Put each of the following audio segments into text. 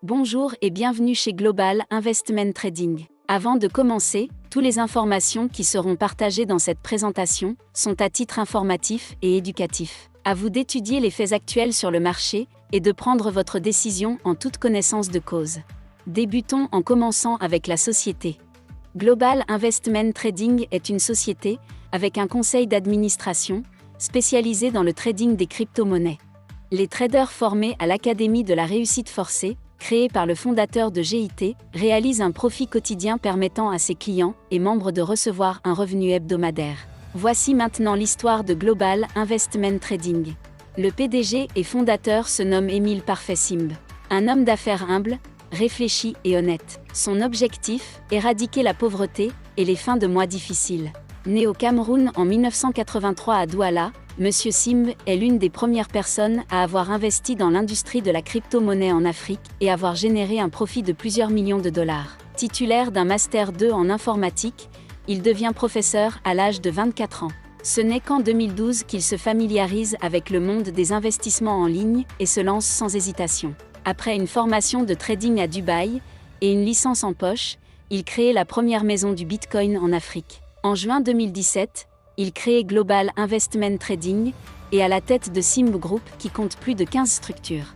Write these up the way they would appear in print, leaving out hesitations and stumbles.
Bonjour et bienvenue chez Global Investment Trading. Avant de commencer, toutes les informations qui seront partagées dans cette présentation sont à titre informatif et éducatif. À vous d'étudier les faits actuels sur le marché et de prendre votre décision en toute connaissance de cause. Débutons en commençant avec la société. Global Investment Trading est une société avec un conseil d'administration spécialisé dans le trading des crypto-monnaies. Les traders formés à l'Académie de la réussite forcée, créée par le fondateur de GIT, réalisent un profit quotidien permettant à ses clients et membres de recevoir un revenu hebdomadaire. Voici maintenant l'histoire de Global Investment Trading. Le PDG et fondateur se nomme Émile Parfait-Simb. Un homme d'affaires humble, réfléchi et honnête. Son objectif, éradiquer la pauvreté et les fins de mois difficiles. Né au Cameroun en 1983 à Douala, M. Simb est l'une des premières personnes à avoir investi dans l'industrie de la crypto-monnaie en Afrique et avoir généré un profit de plusieurs millions de dollars. Titulaire d'un Master 2 en informatique, il devient professeur à l'âge de 24 ans. Ce n'est qu'en 2012 qu'il se familiarise avec le monde des investissements en ligne et se lance sans hésitation. Après une formation de trading à Dubaï et une licence en poche, il crée la première maison du Bitcoin en Afrique. En juin 2017, il crée Global Investment Trading et à la tête de Simb Group qui compte plus de 15 structures.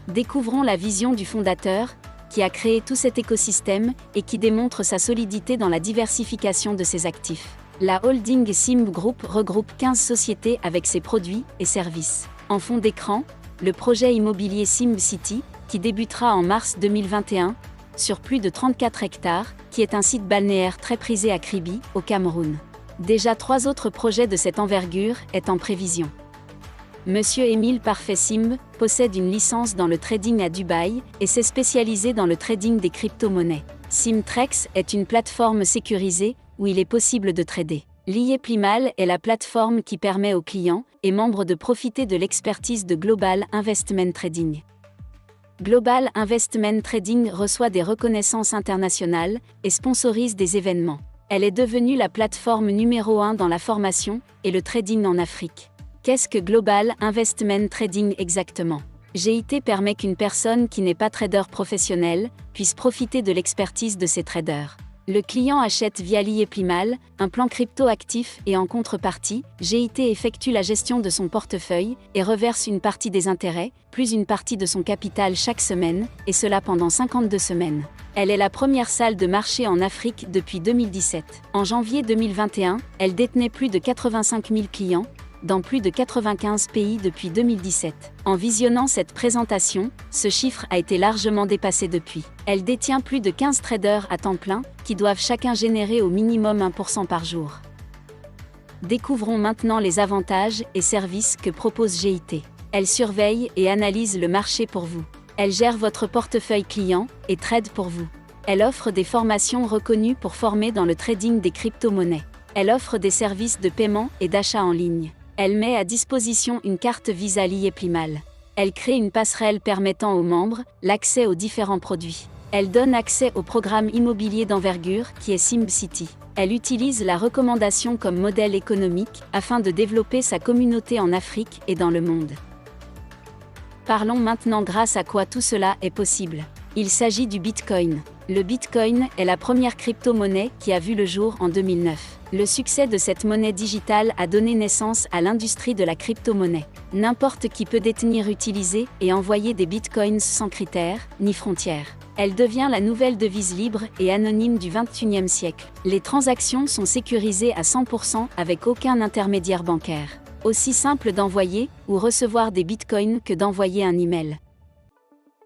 Découvrons la vision du fondateur, qui a créé tout cet écosystème et qui démontre sa solidité dans la diversification de ses actifs. La holding Simb Group regroupe 15 sociétés avec ses produits et services. En fond d'écran, le projet immobilier Simb City, qui débutera en mars 2021, sur plus de 34 hectares, qui est un site balnéaire très prisé à Kribi, au Cameroun. Déjà 3 autres projets de cette envergure est en prévision. Monsieur Émile Parfait-Simb possède une licence dans le trading à Dubaï et s'est spécialisé dans le trading des crypto-monnaies. Simtrex est une plateforme sécurisée où il est possible de trader. L'IEPlimal est la plateforme qui permet aux clients et membres de profiter de l'expertise de Global Investment Trading. Global Investment Trading reçoit des reconnaissances internationales et sponsorise des événements. Elle est devenue la plateforme numéro 1 dans la formation et le trading en Afrique. Qu'est-ce que Global Investment Trading exactement ? GIT permet qu'une personne qui n'est pas trader professionnel puisse profiter de l'expertise de ses traders. Le client achète via l'IEPlimal un plan crypto actif et en contrepartie, GIT effectue la gestion de son portefeuille et reverse une partie des intérêts, plus une partie de son capital chaque semaine, et cela pendant 52 semaines. Elle est la première salle de marché en Afrique depuis 2017. En janvier 2021, elle détenait plus de 85 000 clients, dans plus de 95 pays depuis 2017. En visionnant cette présentation, ce chiffre a été largement dépassé depuis. Elle détient plus de 15 traders à temps plein, qui doivent chacun générer au minimum 1% par jour. Découvrons maintenant les avantages et services que propose GIT. Elle surveille et analyse le marché pour vous. Elle gère votre portefeuille client et trade pour vous. Elle offre des formations reconnues pour former dans le trading des crypto-monnaies. Elle offre des services de paiement et d'achat en ligne. Elle met à disposition une carte Visa l'IEPlimal. Elle crée une passerelle permettant aux membres l'accès aux différents produits. Elle donne accès au programme immobilier d'envergure qui est Simb City. Elle utilise la recommandation comme modèle économique afin de développer sa communauté en Afrique et dans le monde. Parlons maintenant grâce à quoi tout cela est possible. Il s'agit du Bitcoin. Le Bitcoin est la première crypto-monnaie qui a vu le jour en 2009. Le succès de cette monnaie digitale a donné naissance à l'industrie de la crypto-monnaie. N'importe qui peut détenir, utiliser et envoyer des bitcoins sans critères, ni frontières. Elle devient la nouvelle devise libre et anonyme du XXIe siècle. Les transactions sont sécurisées à 100% avec aucun intermédiaire bancaire. Aussi simple d'envoyer ou recevoir des bitcoins que d'envoyer un email.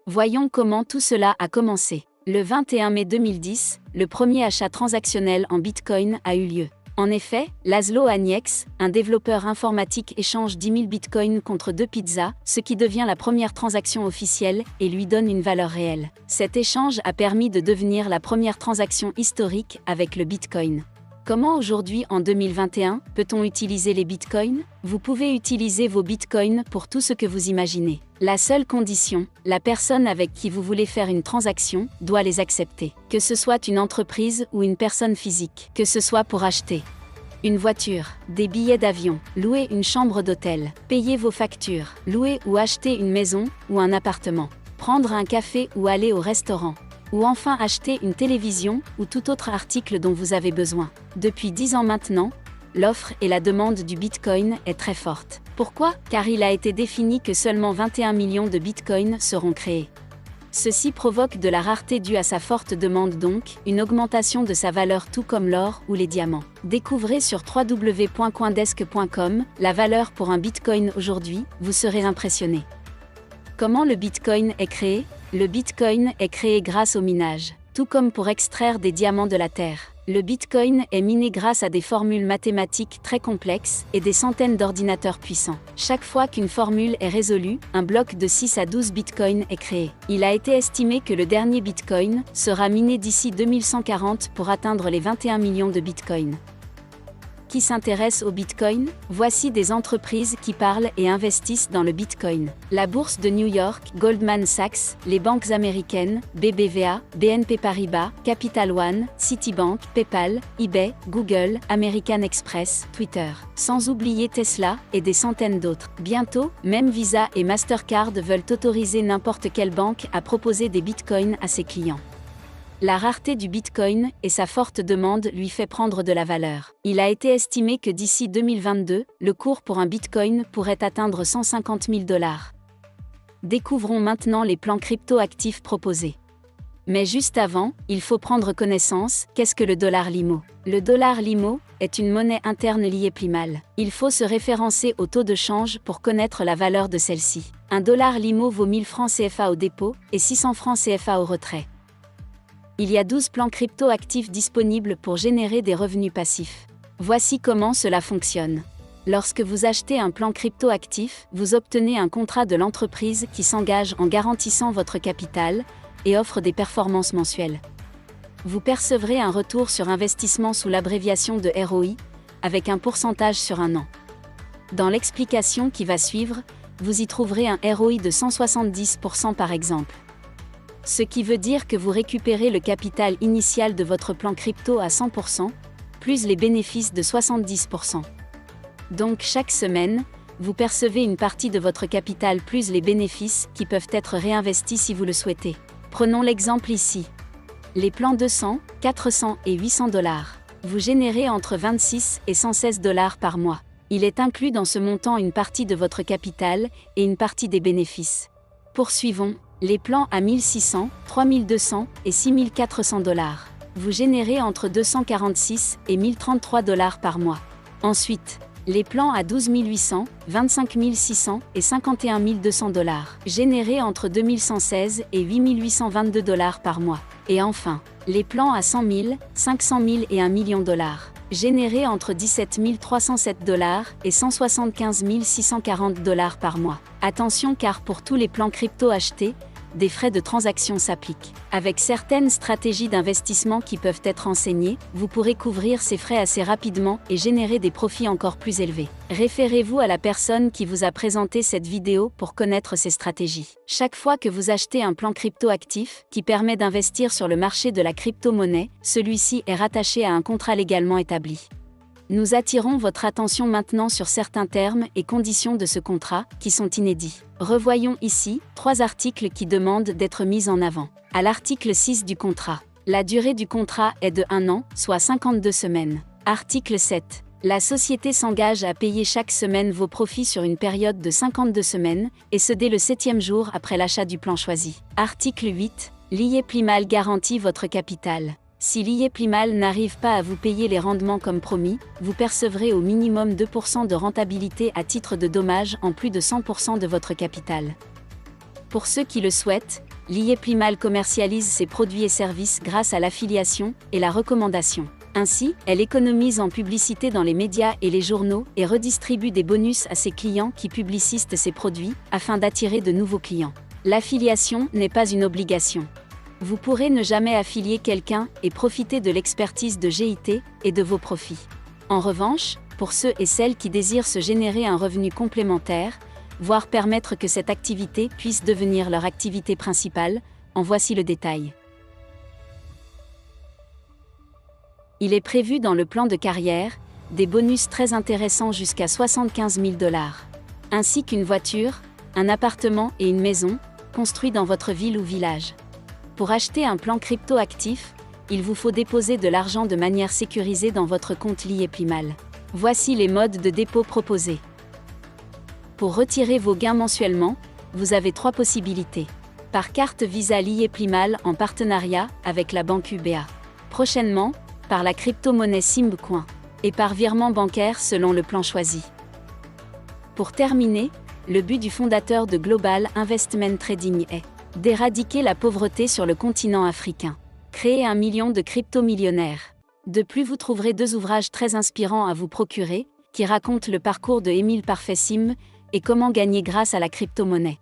Voyons comment tout cela a commencé. Le 21 mai 2010, le premier achat transactionnel en Bitcoin a eu lieu. En effet, Laszlo Aniex, un développeur informatique, échange 10 000 bitcoins contre 2 pizzas, ce qui devient la première transaction officielle et lui donne une valeur réelle. Cet échange a permis de devenir la première transaction historique avec le Bitcoin. Comment aujourd'hui, en 2021, peut-on utiliser les bitcoins ? Vous pouvez utiliser vos bitcoins pour tout ce que vous imaginez. La seule condition, la personne avec qui vous voulez faire une transaction doit les accepter. Que ce soit une entreprise ou une personne physique. Que ce soit pour acheter une voiture, des billets d'avion, louer une chambre d'hôtel, payer vos factures, louer ou acheter une maison ou un appartement. prendre un café ou aller au restaurant. Ou enfin acheter une télévision ou tout autre article dont vous avez besoin. Depuis 10 ans maintenant, l'offre et la demande du Bitcoin est très forte. Pourquoi ? Car il a été défini que seulement 21 millions de Bitcoins seront créés. Ceci provoque de la rareté due à sa forte demande, donc une augmentation de sa valeur tout comme l'or ou les diamants. Découvrez sur www.coindesk.com la valeur pour un Bitcoin aujourd'hui, vous serez impressionné. Comment le Bitcoin est créé ? Le Bitcoin est créé grâce au minage. Tout comme pour extraire des diamants de la terre. Le Bitcoin est miné grâce à des formules mathématiques très complexes et des centaines d'ordinateurs puissants. Chaque fois qu'une formule est résolue, un bloc de 6 à 12 Bitcoins est créé. Il a été estimé que le dernier Bitcoin sera miné d'ici 2140 pour atteindre les 21 millions de Bitcoins. Qui s'intéresse au Bitcoin ? Voici des entreprises qui parlent et investissent dans le Bitcoin. La bourse de New York, Goldman Sachs, les banques américaines, BBVA, BNP Paribas, Capital One, Citibank, PayPal, eBay, Google, American Express, Twitter. Sans oublier Tesla et des centaines d'autres. Bientôt, même Visa et Mastercard veulent autoriser n'importe quelle banque à proposer des Bitcoins à ses clients. La rareté du Bitcoin et sa forte demande lui fait prendre de la valeur. Il a été estimé que d'ici 2022, le cours pour un Bitcoin pourrait atteindre 150 000 $. Découvrons maintenant les plans crypto-actifs proposés. Mais juste avant, il faut prendre connaissance, qu'est-ce que le dollar Limo ? Le dollar Limo est une monnaie interne liée Plimal. Il faut se référencer au taux de change pour connaître la valeur de celle-ci. Un dollar Limo vaut 1000 francs CFA au dépôt et 600 francs CFA au retrait. Il y a 12 plans crypto-actifs disponibles pour générer des revenus passifs. Voici comment cela fonctionne. Lorsque vous achetez un plan crypto-actif, vous obtenez un contrat de l'entreprise qui s'engage en garantissant votre capital et offre des performances mensuelles. Vous percevrez un retour sur investissement sous l'abréviation de ROI, avec un pourcentage sur un an. Dans l'explication qui va suivre, vous y trouverez un ROI de 170% par exemple. Ce qui veut dire que vous récupérez le capital initial de votre plan crypto à 100%, plus les bénéfices de 70%. Donc chaque semaine, vous percevez une partie de votre capital plus les bénéfices qui peuvent être réinvestis si vous le souhaitez. Prenons l'exemple ici. Les plans 200, 400 et 800 $. Vous générez entre 26 et 116 $ par mois. Il est inclus dans ce montant une partie de votre capital et une partie des bénéfices. Poursuivons. Les plans à 1600, 3200 et 6400 $. Vous générez entre 246 et 1033 $ par mois. Ensuite, les plans à 12 800, 25 600 et 51 200 $. Générés entre 2116 et 8822 $ par mois. Et enfin, les plans à 100 000, 500 000 et 1 million $. Générés entre 17 307 $ et 175 640 $ par mois. Attention car pour tous les plans crypto achetés, des frais de transaction s'appliquent. Avec certaines stratégies d'investissement qui peuvent être enseignées, vous pourrez couvrir ces frais assez rapidement et générer des profits encore plus élevés. Référez-vous à la personne qui vous a présenté cette vidéo pour connaître ces stratégies. Chaque fois que vous achetez un plan crypto-actif qui permet d'investir sur le marché de la crypto-monnaie, celui-ci est rattaché à un contrat légalement établi. Nous attirons votre attention maintenant sur certains termes et conditions de ce contrat, qui sont inédits. Revoyons ici 3 articles qui demandent d'être mis en avant. À l'article 6 du contrat. La durée du contrat est de 1 an, soit 52 semaines. Article 7. La société s'engage à payer chaque semaine vos profits sur une période de 52 semaines, et ce dès le 7e jour après l'achat du plan choisi. Article 8. L'IE Plimal garantit votre capital. Si l'IE Plimal n'arrive pas à vous payer les rendements comme promis, vous percevrez au minimum 2% de rentabilité à titre de dommage en plus de 100% de votre capital. Pour ceux qui le souhaitent, l'IE Plimal commercialise ses produits et services grâce à l'affiliation et la recommandation. Ainsi, elle économise en publicité dans les médias et les journaux et redistribue des bonus à ses clients qui publicistent ses produits, afin d'attirer de nouveaux clients. L'affiliation n'est pas une obligation. Vous pourrez ne jamais affilier quelqu'un et profiter de l'expertise de GIT et de vos profits. En revanche, pour ceux et celles qui désirent se générer un revenu complémentaire, voire permettre que cette activité puisse devenir leur activité principale, en voici le détail. Il est prévu dans le plan de carrière, des bonus très intéressants jusqu'à 75 000 $, ainsi qu'une voiture, un appartement et une maison, construit dans votre ville ou village. Pour acheter un plan crypto actif, il vous faut déposer de l'argent de manière sécurisée dans votre compte lié Plimal. Voici les modes de dépôt proposés. Pour retirer vos gains mensuellement, vous avez 3 possibilités. Par carte Visa lié Plimal en partenariat avec la banque UBA. Prochainement, par la crypto-monnaie Simb-Coin. Et par virement bancaire selon le plan choisi. Pour terminer, le but du fondateur de Global Investment Trading est d'éradiquer la pauvreté sur le continent africain. Créer 1 million de crypto-millionnaires. De plus, vous trouverez 2 ouvrages très inspirants à vous procurer, qui racontent le parcours de Émile Parfait-Simb et comment gagner grâce à la crypto-monnaie.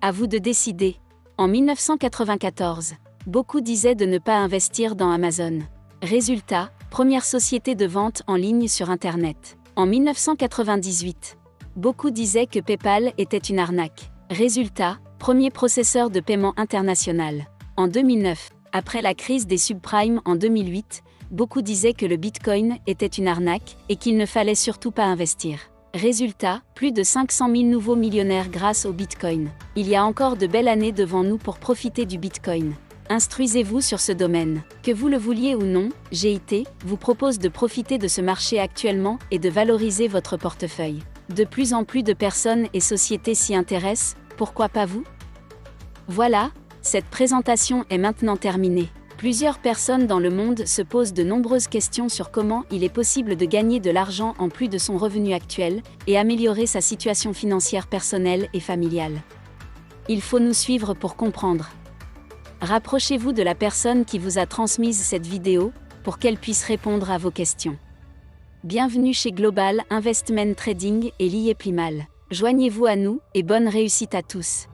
À vous de décider. En 1994, beaucoup disaient de ne pas investir dans Amazon. Résultat, première société de vente en ligne sur Internet. En 1998, beaucoup disaient que PayPal était une arnaque. Résultat, premier processeur de paiement international. En 2009, après la crise des subprimes en 2008, beaucoup disaient que le Bitcoin était une arnaque et qu'il ne fallait surtout pas investir. Résultat, plus de 500 000 nouveaux millionnaires grâce au Bitcoin. Il y a encore de belles années devant nous pour profiter du Bitcoin. Instruisez-vous sur ce domaine. Que vous le vouliez ou non, GIT vous propose de profiter de ce marché actuellement et de valoriser votre portefeuille. De plus en plus de personnes et sociétés s'y intéressent, pourquoi pas vous? Voilà, cette présentation est maintenant terminée. Plusieurs personnes dans le monde se posent de nombreuses questions sur comment il est possible de gagner de l'argent en plus de son revenu actuel et améliorer sa situation financière personnelle et familiale. Il faut nous suivre pour comprendre. Rapprochez-vous de la personne qui vous a transmise cette vidéo pour qu'elle puisse répondre à vos questions. Bienvenue chez Global Investment Trading et lié Plimal. Joignez-vous à nous et bonne réussite à tous.